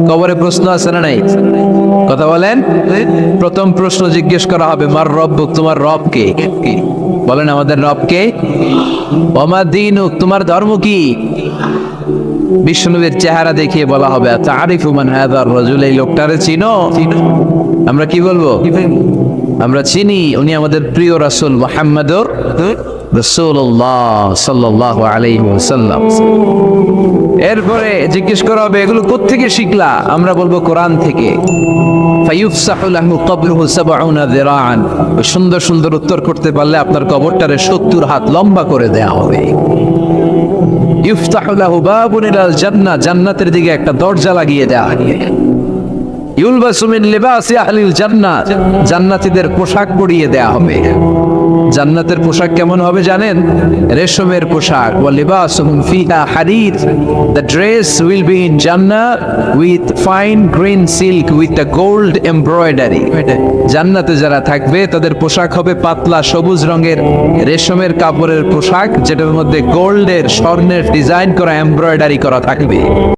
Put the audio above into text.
কবরে প্রশ্ন আছে না নাই? কথা বলেন। প্রথম প্রশ্ন জিজ্ঞেস করা হবে, মার রব্বুক, তোমার রব কে? বলেন, আমাদের রব কে? ওমা দীনুক, তোমার ধর্ম কি? বিষ্ণুবীর চেহারা দেখিয়ে বলা হবে, তারিফু মান হাযার রাজুল, এই লোকটারে চিনো? আমরা কি বলবো? আমরা চিনি, উনি আমাদের প্রিয় রাসূল মুহাম্মদুর রাসূলুল্লাহ সাল্লাল্লাহু আলাইহি ওয়াসাল্লাম। এরপরে জিজ্ঞেস করা হবে, এগুলো কোত্থেকে শিখলা? আমরা বলবো, কোরআন থেকে। ফায়ুফসাহু লাহু কবরুহু ৭০ যিরাআন, সুন্দর সুন্দর উত্তর করতে পারলে আপনার কবরটারে ৭০ হাত লম্বা করে দেয়া হবে। ইফতাহু লাহু বাবুন ইলাল জান্নাহ, জান্নাতের দিকে একটা দরজা লাগিয়ে দেয়া হবে। ইউলবাসু মিন লিবাসি আহলিল জান্নাহ, জান্নাতীদের পোশাক পরিয়ে দেয়া হবে। জান্নাতের পোশাক কেমন হবে জানেন? রেশমের পোশাক। ওয়া লিবাসুহুম ফিহা হারির, the dress will be in Jannah with fine green silk with a gold embroidery. জান্নাতে যারা থাকবে তাদের পোশাক হবে পাতলা সবুজ রঙের রেশমের কাপড়ের পোশাক, যেটার মধ্যে গোল্ডের, স্বর্ণের ডিজাইন করা, এমব্রয়ডারি করা থাকবে।